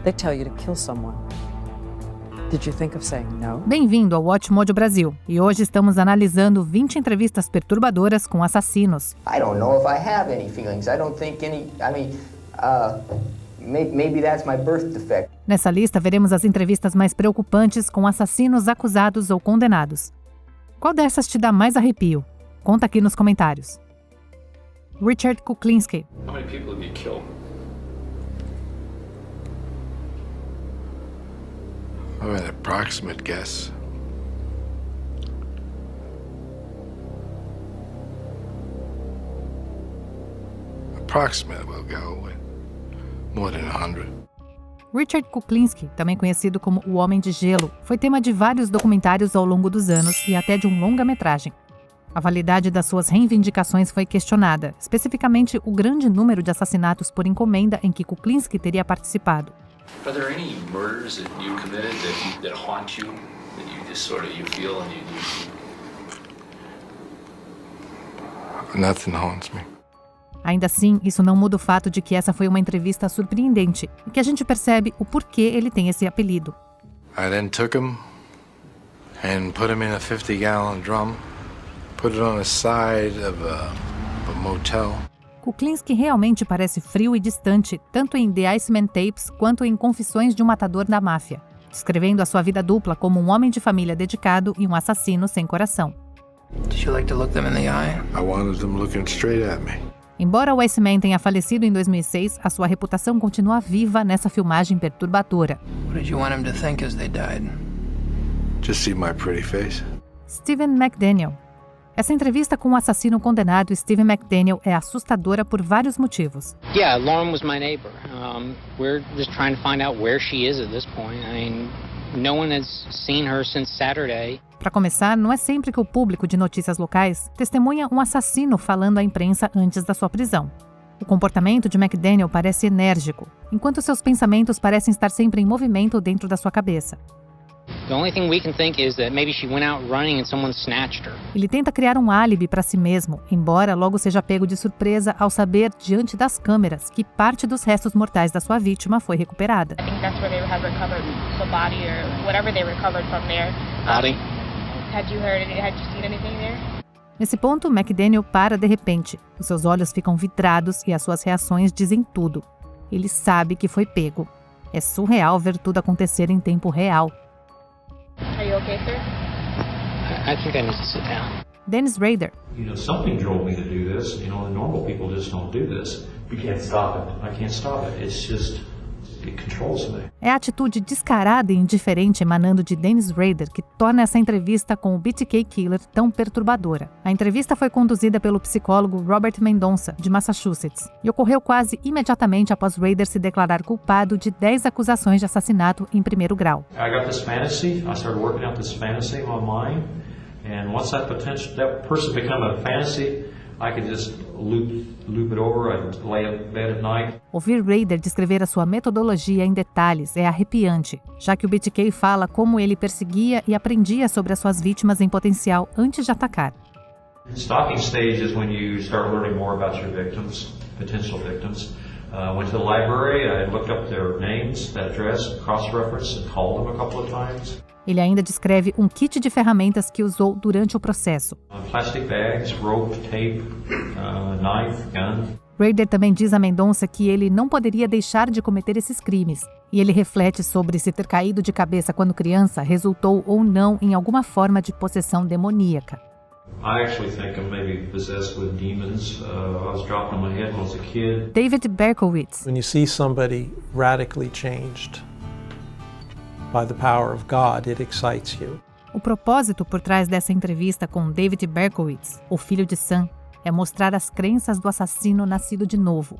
They tell you to kill someone. Did you think of saying no? Bem-vindo ao Watch Mojo Brasil. E hoje estamos analisando 20 entrevistas perturbadoras com assassinos. I don't know if I have any feelings. I don't think any. Maybe that's my birth defect. Nessa lista veremos as entrevistas mais preocupantes com assassinos acusados ou condenados. Qual dessas te dá mais arrepio? Conta aqui nos comentários. Richard Kuklinski. How many people have you killed? I've an approximate guess. Approximate will go with more than 100. Richard Kuklinski, também conhecido como o Homem de Gelo, foi tema de vários documentários ao longo dos anos e até de um longa-metragem. A validade das suas reivindicações foi questionada, especificamente o grande número de assassinatos por encomenda em que Kuklinski teria participado. Are there any murders that you committed that haunt you, that you just sort of you feel and you Nothing haunts me. Ainda assim, isso não muda o fato de que essa foi uma entrevista surpreendente e que a gente percebe o porquê ele tem esse apelido. I then took him and put him in a 50-gallon drum, put it on the side of a motel. Kuklinski realmente parece frio e distante, tanto em The Iceman Tapes quanto em Confissões de um Matador da Máfia, descrevendo a sua vida dupla como um homem de família dedicado e um assassino sem coração. Did you like to look them in the eye? I wanted them looking straight at me. Embora o Iceman tenha falecido em 2006, a sua reputação continua viva nessa filmagem perturbadora. What did you want him to think as they died? Just see my pretty face. Stephen McDaniel. Essa entrevista com o assassino condenado Stephen McDaniel é assustadora por vários motivos. Yeah, Lauren was my neighbor. We're just trying to find out where she is at this point. I mean, no one has seen her since Saturday. Para começar, não é sempre que o público de notícias locais testemunha um assassino falando à imprensa antes da sua prisão. O comportamento de McDaniel parece enérgico, enquanto seus pensamentos parecem estar sempre em movimento dentro da sua cabeça. The only thing we can think is that maybe she went out running and someone snatched her. Ele tenta criar um álibi para si mesmo, embora logo seja pego de surpresa ao saber, diante das câmeras, que parte dos restos mortais da sua vítima foi recuperada. I think that's where they have recovered the body or whatever they recovered from there. Body? Had you seen anything there? Nesse ponto, McDaniel para de repente. Os seus olhos ficam vidrados e as suas reações dizem tudo. Ele sabe que foi pego. É surreal ver tudo acontecer em tempo real. Are you okay, sir? I think I need to sit down. Dennis Rader. Something drove me to do this. The normal people just don't do this. You can't stop it. I can't stop it. It's just, it controls me. É a atitude descarada e indiferente emanando de Dennis Rader que torna essa entrevista com o BTK Killer tão perturbadora. A entrevista foi conduzida pelo psicólogo Robert Mendonça, de Massachusetts, e ocorreu quase imediatamente após Rader se declarar culpado de 10 acusações de assassinato em primeiro grau. I got this fantasy. I started working out this fantasy in my mind. And once that person become a fantasy, I could just loop it over. I'd lay in bed at night. Ouvir Rader descrever a sua metodologia em detalhes é arrepiante, já que o BTK fala como ele perseguia e aprendia sobre as suas vítimas em potencial antes de atacar. Stalking stage is when you start learning more about your victims, potential victims. Went to the library, I looked up their names, that address, cross-referenced and called them a couple of times. Ele ainda descreve um kit de ferramentas que usou durante o processo. Plastic bags, rope, tape, knife, gun. Rader também diz a Mendonça que ele não poderia deixar de cometer esses crimes. E ele reflete sobre se ter caído de cabeça quando criança resultou ou não em alguma forma de possessão demoníaca. I actually think I'm maybe possessed with demons. I was dropped on my head when I was a kid. David Berkowitz. When you see somebody radically changed by the power of God, it excites you. O propósito por trás dessa entrevista com David Berkowitz, o filho de Sam, é mostrar as crenças do assassino nascido de novo.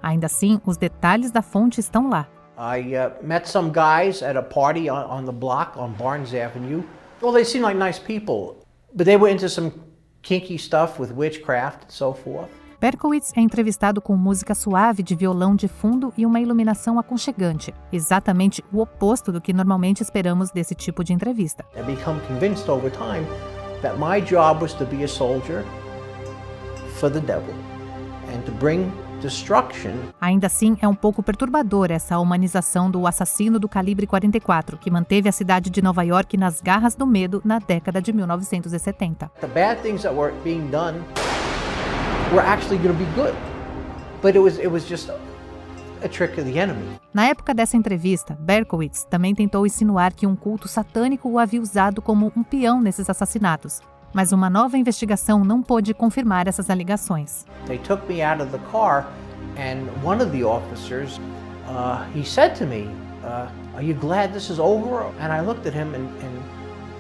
Ainda assim, os detalhes da fonte estão lá. I met some guys at a party on the block on Barnes Avenue. Well, they seemed like nice people, but they were into some kinky stuff with witchcraft and so forth. Berkowitz é entrevistado com música suave de violão de fundo e uma iluminação aconchegante, exatamente o oposto do que normalmente esperamos desse tipo de entrevista. I become convinced over time that my job was to be a soldier for the devil and to bring destruction. Ainda assim, é um pouco perturbador essa humanização do assassino do calibre 44, que manteve a cidade de Nova York nas garras do medo na década de 1970. The bad things that were being done were actually going to be good, but it was just a trick of the enemy. Na época dessa entrevista, Berkowitz também tentou insinuar que um culto satânico o havia usado como um peão nesses assassinatos. Mas uma nova investigação não pôde confirmar essas alegações. They took me out of the car, and one of the officers, he said to me, "Are you glad this is over?" And I looked at him, and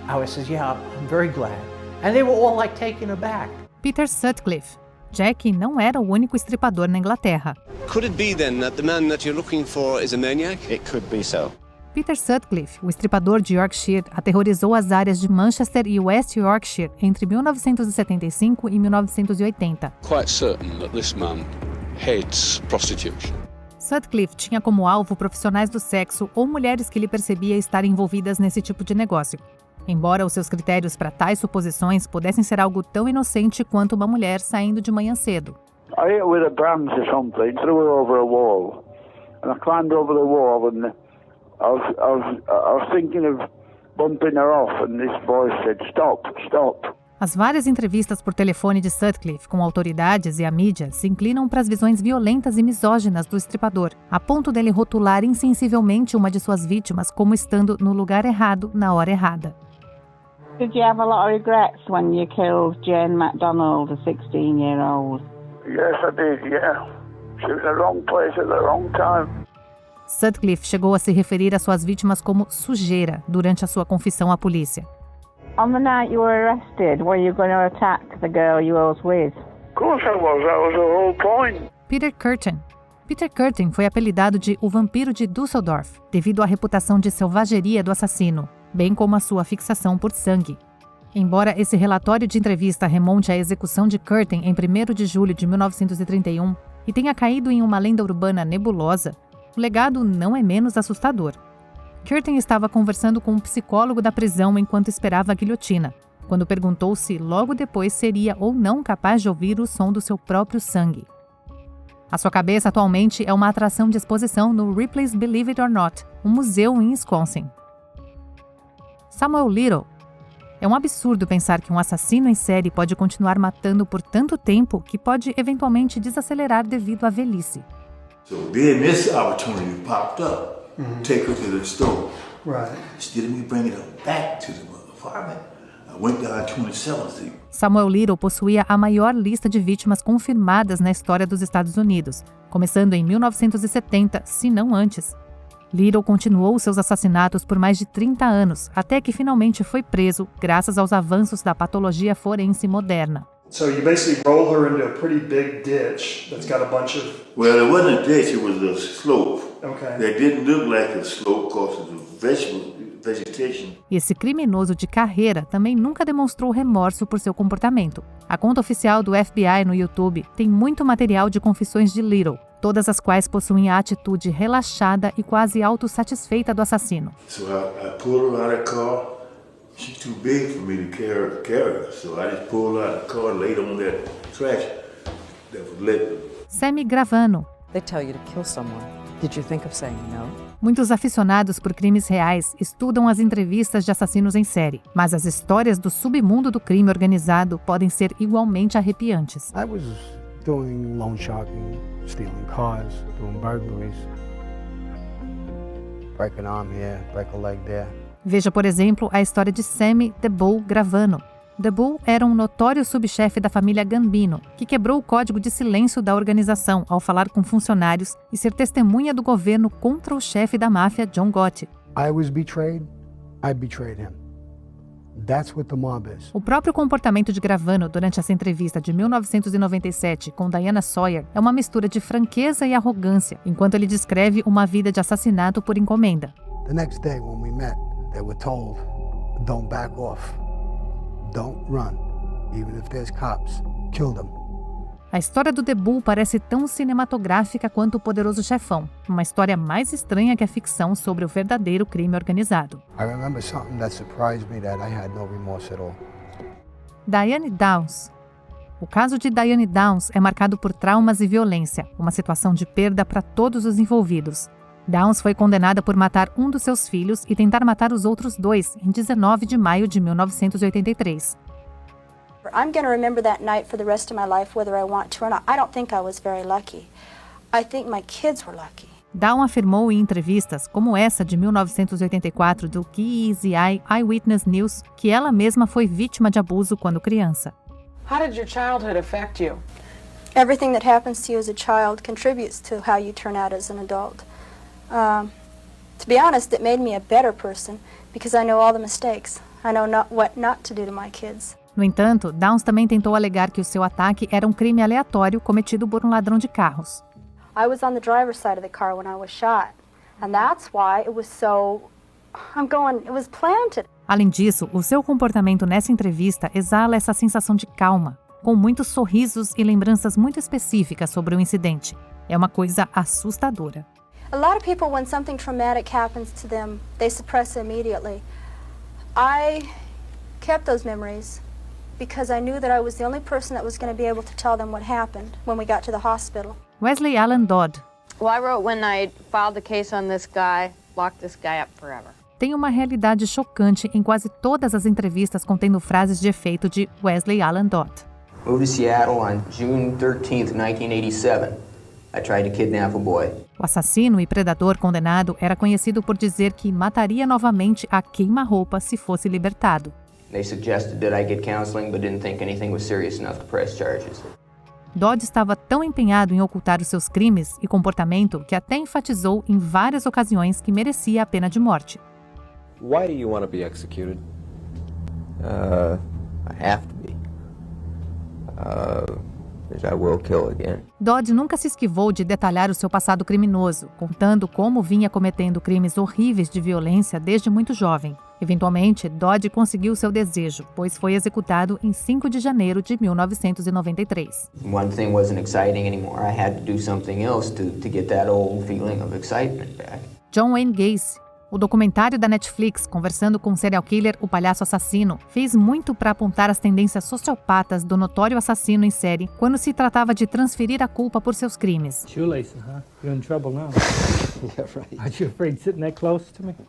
I said, "Yeah, I'm very glad." And they were all like taken aback. Peter Sutcliffe. Jack não era o único estripador na Inglaterra. Could it be then that the man that you're looking for is a maniac? It could be so. Peter Sutcliffe, o estripador de Yorkshire, aterrorizou as áreas de Manchester e West Yorkshire entre 1975 e 1980. Quite certain that this man hates prostitution. Sutcliffe tinha como alvo profissionais do sexo ou mulheres que ele percebia estar envolvidas nesse tipo de negócio. Embora os seus critérios para tais suposições pudessem ser algo tão inocente quanto uma mulher saindo de manhã cedo. I hit her with a branch or something, threw her over a wall, and I climbed over the wall, and I was thinking of bumping her off, and this voice said, "Stop, stop." As várias entrevistas por telefone de Sutcliffe com autoridades e a mídia se inclinam para as visões violentas e misóginas do estripador, a ponto dele rotular insensivelmente uma de suas vítimas como estando no lugar errado na hora errada. Did you have a lot of regrets when you killed Jane MacDonald, a 16-year-old? Yes, I did, yeah. She was in the wrong place at the wrong time. Sutcliffe chegou a se referir às suas vítimas como sujeira durante a sua confissão à polícia. On the night you were arrested, were you going to attack the girl you was with? Of course I was. That was the whole point. Peter Curtin. Peter Curtin foi apelidado de O Vampiro de Düsseldorf, devido à reputação de selvageria do assassino, bem como a sua fixação por sangue. Embora esse relatório de entrevista remonte à execução de Curtin em 1º de julho de 1931 e tenha caído em uma lenda urbana nebulosa, o legado não é menos assustador. Curtin estava conversando com um psicólogo da prisão enquanto esperava a guilhotina, quando perguntou se logo depois seria ou não capaz de ouvir o som do seu próprio sangue. A sua cabeça atualmente é uma atração de exposição no Ripley's Believe It or Not, um museu em Wisconsin. Samuel Little. É um absurdo pensar que um assassino em série pode continuar matando por tanto tempo que pode eventualmente desacelerar devido à velhice. So then this opportunity popped up. Take her to the store. Right. Instead of me bringing her back to the apartment, I went down 27th Street. Samuel Little possuía a maior lista de vítimas confirmadas na história dos Estados Unidos, começando em 1970, se não antes. Little continuou seus assassinatos por mais de 30 anos, até que finalmente foi preso, graças aos avanços da patologia forense moderna. So you basically roll her into a pretty big ditch that's got a bunch of... Well, it wasn't a ditch, it was a slope. Okay. That didn't look like a slope because of the vegetation. Esse criminoso de carreira também nunca demonstrou remorso por seu comportamento. A conta oficial do FBI no YouTube tem muito material de confissões de Little, todas as quais possuem a atitude relaxada e quase autossatisfeita do assassino. So I pulled her out of the car. She's too big for me to carry her. So I just pulled her out of the car and laid on that trash that was lit. Sammy Gravano. They tell you to kill someone. Did you think of saying no? Muitos aficionados por crimes reais estudam as entrevistas de assassinos em série, mas as histórias do submundo do crime organizado podem ser igualmente arrepiantes. I was doing loan sharking, stealing cars, doing burglaries, break an arm here, break a leg there. Veja, por exemplo, a história de Sammy "The Bull" Gravano. The Bull era um notório subchefe da família Gambino, que quebrou o código de silêncio da organização ao falar com funcionários e ser testemunha do governo contra o chefe da máfia, John Gotti. I was betrayed, I betrayed him. That's what the mob is. O próprio comportamento de Gravano durante essa entrevista de 1997 com Diana Sawyer é uma mistura de franqueza e arrogância, enquanto ele descreve uma vida de assassinato por encomenda. The next day when we met, they were told, don't back off. Don't run. Even if there's cops, kill them. A história do The Bull parece tão cinematográfica quanto O Poderoso Chefão, uma história mais estranha que a ficção sobre o verdadeiro crime organizado. I remember something that surprised me that I had no remorse at all. Diane Downs. O caso de Diane Downs é marcado por traumas e violência, uma situação de perda para todos os envolvidos. Downs foi condenada por matar um dos seus filhos e tentar matar os outros dois em 19 de maio de 1983. I'm going to remember that night for the rest of my life, whether I want to or not. I don't think I was very lucky. I think my kids were lucky. Down afirmou em entrevistas, como essa de 1984 do KEZI Eyewitness News, que ela mesma foi vítima de abuso quando criança. How did your childhood affect you? Everything that happens to you as a child contributes to how you turn out as an adult. To be honest, it made me a better person because I know all the mistakes. I know what not to do to my kids. No entanto, Downs também tentou alegar que o seu ataque era um crime aleatório cometido por um ladrão de carros. I was on the driver's side of the car when I was shot, and that's why it was so... it was planted. Além disso, o seu comportamento nessa entrevista exala essa sensação de calma, com muitos sorrisos e lembranças muito específicas sobre o incidente. É uma coisa assustadora. A lot of people, when something traumatic happens to them, they suppress it immediately. I kept those memories because I knew that I was the only person that was going to be able to tell them what happened when we got to the hospital. Wesley Allen Dodd. Well, I wrote when I filed the case on this guy, lock this guy up forever. Tem uma realidade chocante em quase todas as entrevistas contendo frases de efeito de Wesley Allen Dodd. Moved to Seattle on June 13th, 1987. I tried to kidnap a boy. O assassino e predador condenado era conhecido por dizer que mataria novamente a queima-roupa se fosse libertado. They suggested that I get counseling, but didn't think anything was serious enough to press charges. Dodd estava tão empenhado em ocultar os seus crimes e comportamento que até enfatizou em várias ocasiões que merecia a pena de morte. Why do you want to be executed? I have to be. I will kill again. Dodd nunca se esquivou de detalhar o seu passado criminoso, contando como vinha cometendo crimes horríveis de violência desde muito jovem. Eventualmente, Dodd conseguiu seu desejo, pois foi executado em 5 de janeiro de 1993. One thing wasn't exciting anymore. I had to do something else to get that old feeling of excitement back. John Wayne Gacy. O documentário da Netflix, Conversando com o Serial Killer, o Palhaço Assassino, fez muito para apontar as tendências sociopatas do notório assassino em série quando se tratava de transferir a culpa por seus crimes.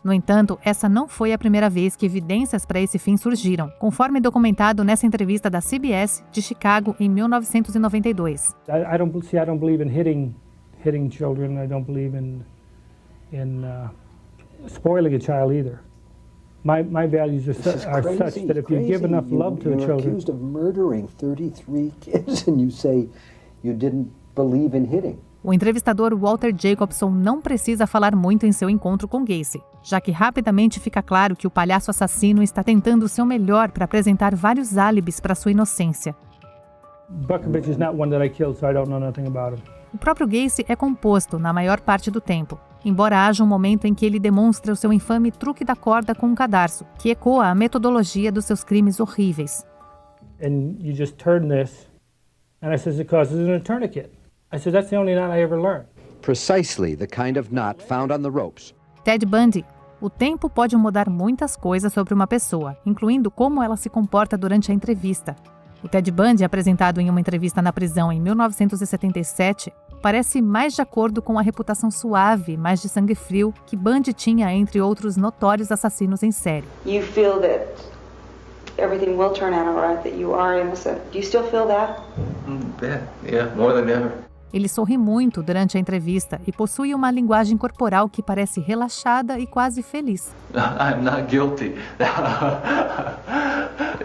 No entanto, essa não foi a primeira vez que evidências para esse fim surgiram, conforme documentado nessa entrevista da CBS de Chicago em 1992. I don't believe in hitting children. I don't believe in spoiling a child either. My values are such that if you give enough love to a child. You're accused of murdering 33 kids and you say you didn't believe in hitting. O entrevistador Walter Jacobson não precisa falar muito em seu encontro com Gacy, já que rapidamente fica claro que o palhaço assassino está tentando o seu melhor para apresentar vários álibis para sua inocência. Buckovich is not one that I killed, so I don't know nothing about him. O próprio Gacy é composto na maior parte do tempo, embora haja um momento em que ele demonstra o seu infame truque da corda com um cadarço, que ecoa a metodologia dos seus crimes horríveis. And you just turn this, and I says it causes a tourniquet. I said that's the only knot I ever learned. Precisely the kind of knot found on the ropes. Ted Bundy. O tempo pode mudar muitas coisas sobre uma pessoa, incluindo como ela se comporta durante a entrevista. O Ted Bundy, apresentado em uma entrevista na prisão em 1977, parece mais de acordo com a reputação suave, mais de sangue frio, que Bundy tinha entre outros notórios assassinos em série. You feel that everything will turn out all right, that you are innocent. Do you still feel that? Yeah, more than ever. Ele sorri muito durante a entrevista e possui uma linguagem corporal que parece relaxada e quase feliz. I'm not guilty.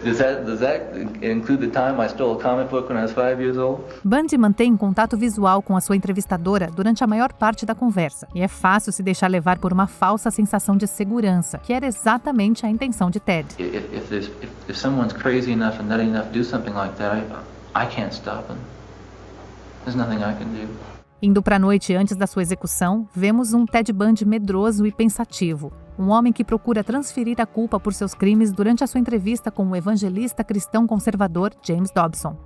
Does that include the time I stole a comic book when I was 5 years old? Bundy mantém contato visual com a sua entrevistadora durante a maior parte da conversa, e é fácil se deixar levar por uma falsa sensação de segurança, que era exatamente a intenção de Ted. If someone's crazy enough and nutty enough to do something like that, I can't stop them. There's nothing I can do. Indo para a noite antes da sua execução, vemos um Ted Bundy medroso e pensativo. Um homem que procura transferir a culpa por seus crimes durante a sua entrevista com o evangelista cristão conservador James Dobson.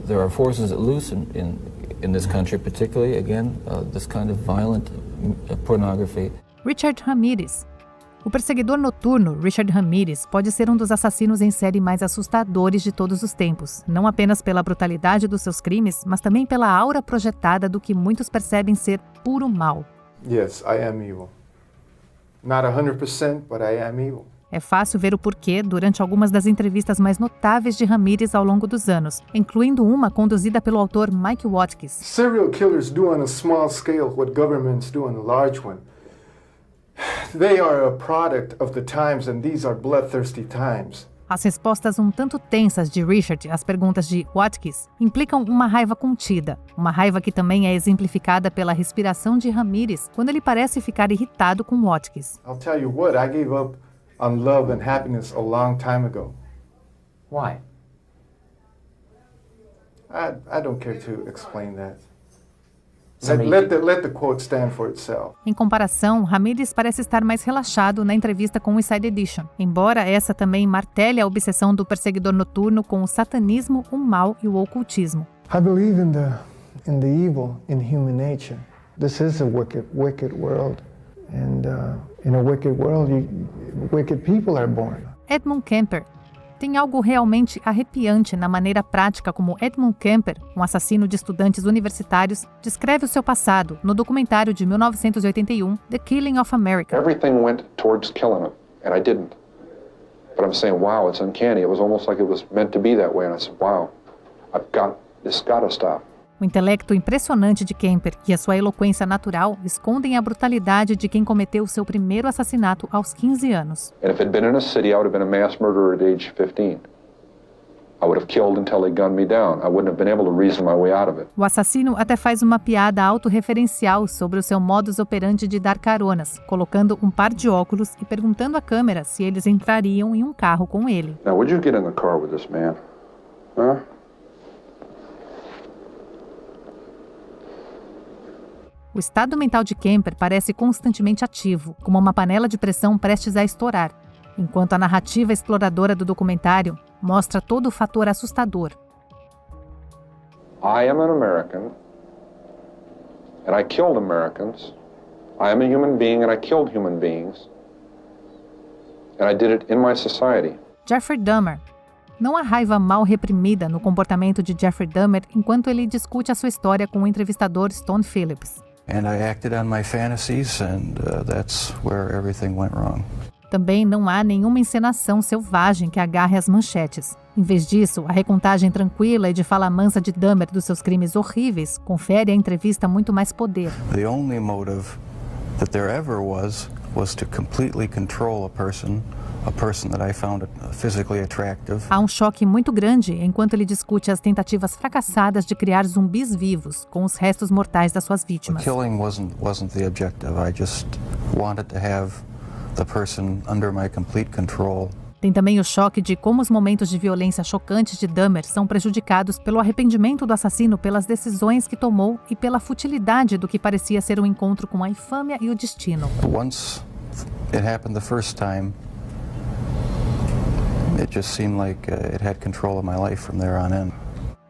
There are forces at loose in this country, particularly, again, this kind of violent pornography. Richard Ramirez. O perseguidor noturno, Richard Ramirez, pode ser um dos assassinos em série mais assustadores de todos os tempos, não apenas pela brutalidade dos seus crimes, mas também pela aura projetada do que muitos percebem ser puro mal. Yes, I am evil. Not 100%, but I am evil. É fácil ver o porquê durante algumas das entrevistas mais notáveis de Ramirez ao longo dos anos, incluindo uma conduzida pelo autor Mike Watkins. Serial killers do on a small scale what governments do on a large one. They are a product of the times, and these are bloodthirsty times. As respostas um tanto tensas de Richard às perguntas de Watkins implicam uma raiva contida, uma raiva que também é exemplificada pela respiração de Ramirez quando ele parece ficar irritado com Watkins. I'll tell you what, I gave up on love and happiness a long time ago. Why? I don't care to explain that. Let the quote stand for itself. Em comparação, Ramirez parece estar mais relaxado na entrevista com o Inside Edition, embora essa também martele a obsessão do perseguidor noturno com o satanismo, o mal e o ocultismo. I believe in the evil in human nature. This is a wicked world, and in a wicked world, wicked people are born. Edmund Kemper. Tem algo realmente arrepiante na maneira prática como Edmund Kemper, um assassino de estudantes universitários, descreve o seu passado no documentário de 1981, The Killing of America. Everything went towards killing him, and I didn't. But I'm saying, wow, it's uncanny. It was almost like it was meant to be that way, and I said, wow, this got to stop. O intelecto impressionante de Kemper e a sua eloquência natural escondem a brutalidade de quem cometeu seu primeiro assassinato aos 15 anos. And if it had been in a city, I would have been a mass murderer at age 15. I would have killed until they gunned me down. I wouldn't have been able to reason my way out of it. O assassino até faz uma piada autorreferencial sobre o seu modus operandi de dar caronas, colocando um par de óculos e perguntando à câmera se eles entrariam em um carro com ele. Now, would you get in the car with this man? Huh? O estado mental de Kemper parece constantemente ativo, como uma panela de pressão prestes a estourar, enquanto a narrativa exploradora do documentário mostra todo o fator assustador. I am an American, and I killed Americans. I am a human being, and I killed human beings. And I did it in my society. Jeffrey Dahmer. Não há raiva mal reprimida no comportamento de Jeffrey Dahmer enquanto ele discute a sua história com o entrevistador Stone Phillips. And I acted on my fantasies, and that's where everything went wrong. Também não há nenhuma encenação selvagem que agarre as manchetes. Em vez disso, a recontagem tranquila e de fala mansa de Dahmer dos seus crimes horríveis confere à entrevista muito mais poder. The only motive that there ever was to completely control a person that I found physically attractive. Há um choque muito grande enquanto ele discute as tentativas fracassadas de criar zumbis vivos com os restos mortais das suas vítimas. The killing wasn't the objective. I just wanted to have the person under my complete control. Tem também o choque de como os momentos de violência chocantes de Dahmer são prejudicados pelo arrependimento do assassino pelas decisões que tomou e pela futilidade do que parecia ser um encontro com a infâmia e o destino. Once it happened the first time, it just seemed like it had control of my life from there on in.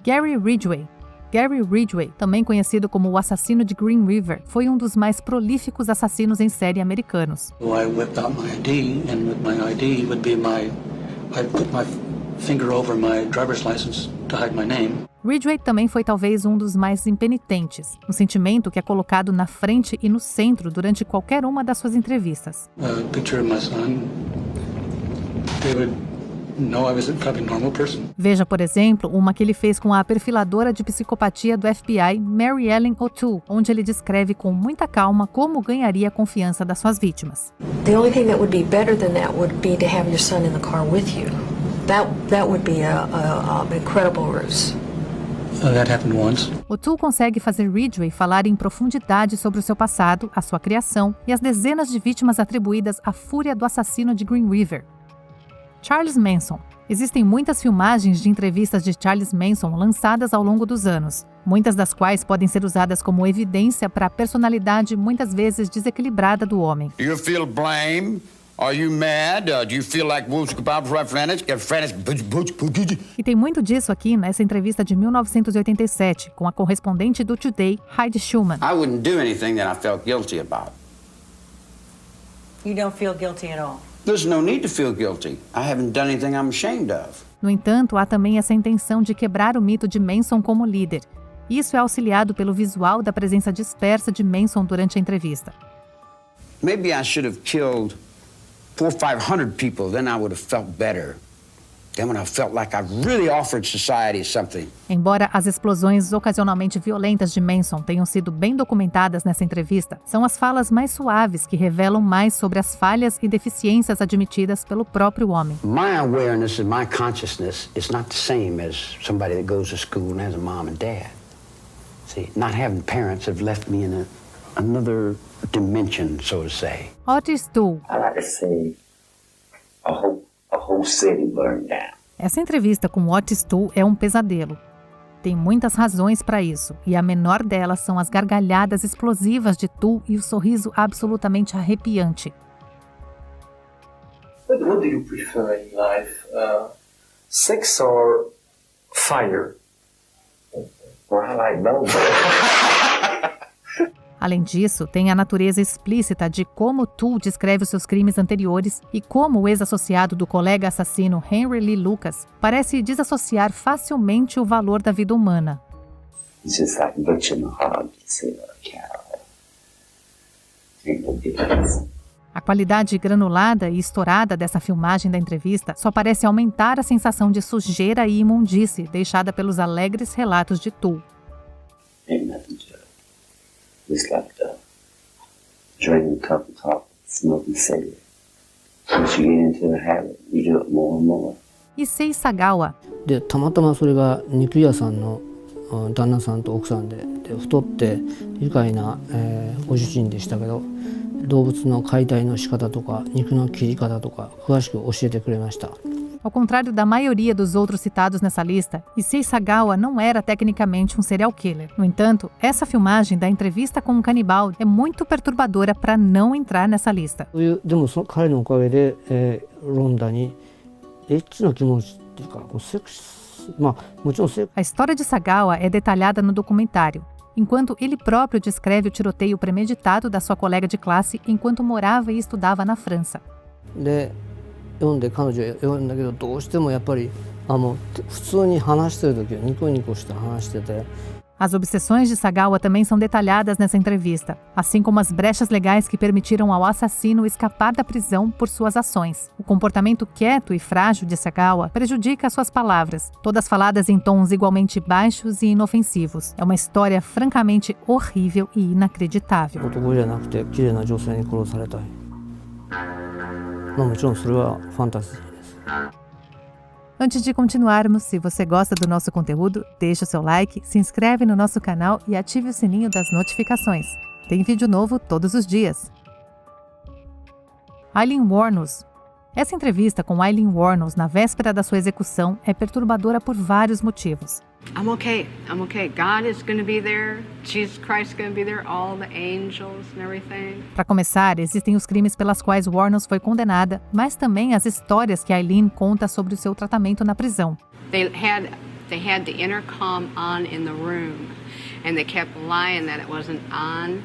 Gary Ridgway. Gary Ridgway, também conhecido como o assassino de Green River, foi um dos mais prolíficos assassinos em série americanos. I whipped out my ID, and with my ID would be I put my finger over my driver's license to hide my name. Ridgway também foi talvez um dos mais impenitentes, um sentimento que é colocado na frente e no centro durante qualquer uma das suas entrevistas. Picture of my son. They would know I was a kind of normal person. Veja, por exemplo, uma que ele fez com a perfiladora de psicopatia do FBI, Mary Ellen O'Toole, onde ele descreve com muita calma como ganharia a confiança das suas vítimas. The only thing that would be better than that would be to have your son in the car with you. That would be an incredible ruse. That happened once. O'Toole consegue fazer Ridgway falar em profundidade sobre o seu passado, a sua criação e as dezenas de vítimas atribuídas à fúria do assassino de Green River. Charles Manson. Existem muitas filmagens de entrevistas de Charles Manson lançadas ao longo dos anos, muitas das quais podem ser usadas como evidência para a personalidade muitas vezes desequilibrada do homem. Do you feel blame? Are you mad? Do you feel like E tem muito disso aqui nessa entrevista de 1987 com a correspondente do Today, Heidi Schulman. I wouldn't do anything that I felt guilty about. You don't feel guilty at all? There's no need to feel guilty. I haven't done anything I'm ashamed of. No entanto, há também essa intenção de quebrar o mito de Manson como líder. Isso é auxiliado pelo visual da presença dispersa de Manson durante a entrevista. Maybe I should have killed 400 or 500 people, then I would have felt better. Then when I felt like I really offered society something. Embora as explosões ocasionalmente violentas de Manson tenham sido bem documentadas nessa entrevista, são as falas mais suaves que revelam mais sobre as falhas e deficiências admitidas pelo próprio homem. My awareness and my consciousness is not the same as somebody that goes to school and has a mom and dad. See, not having parents have left me in another dimension, so to say. Otis Toole. I like to say a whole city burned down. Essa entrevista com Otis Toole é um pesadelo. Tem muitas razões para isso, e a menor delas são as gargalhadas explosivas de Toole e o sorriso absolutamente arrepiante. What do you prefer in life? Sex or fire? Or I like both. Além disso, tem a natureza explícita de como Toole descreve os seus crimes anteriores e como o ex-associado do colega assassino Henry Lee Lucas parece desassociar facilmente o valor da vida humana. It's just like butchering a hog to save a cow. Ain't no difference. A qualidade granulada e estourada dessa filmagem da entrevista só parece aumentar a sensação de sujeira e imundície deixada pelos alegres relatos de Toole. Ain't nothing to it. It's like drinking a cup of coffee, smoking cigarette. Once you get into the habit, you do it more and more. Issei Sagawa. で、たまたまそれが肉屋さんの旦那さんと奥さんで太って愉快な、ご主人でしたけど、動物の解体の仕方とか肉の切り方とか詳しく教えてくれました。Ao contrário da maioria dos outros citados nessa lista, Issei Sagawa não era tecnicamente um serial killer. No entanto, essa filmagem da entrevista com um canibal é muito perturbadora para não entrar nessa lista. でも彼のおかげで、ロンダにエッチな気持ちっていうかセクシー、もちろんセク。 A história de Sagawa é detalhada no documentário, enquanto ele próprio descreve o tiroteio premeditado da sua colega de classe enquanto morava e estudava na França. で読んで彼女読んだけどどうしてもやっぱりもう普通に話してる時はニコニコして話してて。 As obsessões de Sagawa também são detalhadas nessa entrevista, assim como as brechas legais que permitiram ao assassino escapar da prisão por suas ações. O comportamento quieto e frágil de Sagawa prejudica suas palavras, todas faladas em tons igualmente baixos e inofensivos. É uma história francamente horrível e inacreditável. 男じゃなくて綺麗な女性に殺されたい。もちろんそれはファンタジーです。 Antes de continuarmos, se você gosta do nosso conteúdo, deixe o seu like, se inscreve no nosso canal e ative o sininho das notificações. Tem vídeo novo todos os dias. Aileen Wuornos. Essa entrevista com Aileen Wuornos na véspera da sua execução é perturbadora por vários motivos. I'm okay. God is going to be there. Jesus Christ is going to be there. All the angels and everything. Para começar, existem os crimes pelas quais Wuornos foi condenada, mas também as histórias que Aileen conta sobre o seu tratamento na prisão. They had the intercom on in the room, and they kept lying that it wasn't on,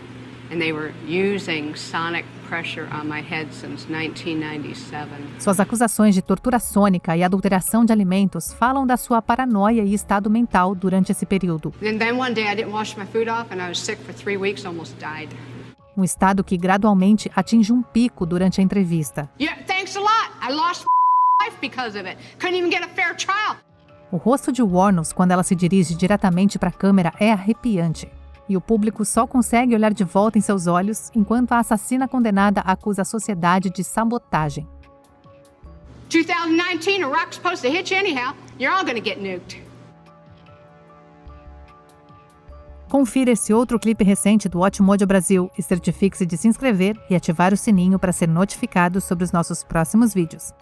and they were using sonic pressure on my head since 1997. Suas acusações de tortura sônica e adulteração de alimentos falam da sua paranoia e estado mental durante esse período. And then one day I didn't wash my food off and I was sick for 3 weeks, almost died. Um estado que gradualmente atinge um pico durante a entrevista. Yeah, thanks a lot. I lost my life because of it. Couldn't even get a fair trial. O rosto de Wuornos, quando ela se dirige diretamente para a câmera, é arrepiante. E o público só consegue olhar de volta em seus olhos enquanto a assassina condenada acusa a sociedade de sabotagem. 2019, a rock's supposed to hit you anyhow. You're all gonna get nuked. Confira esse outro clipe recente do Watchmojo Brasil e certifique-se de se inscrever e ativar o sininho para ser notificado sobre os nossos próximos vídeos.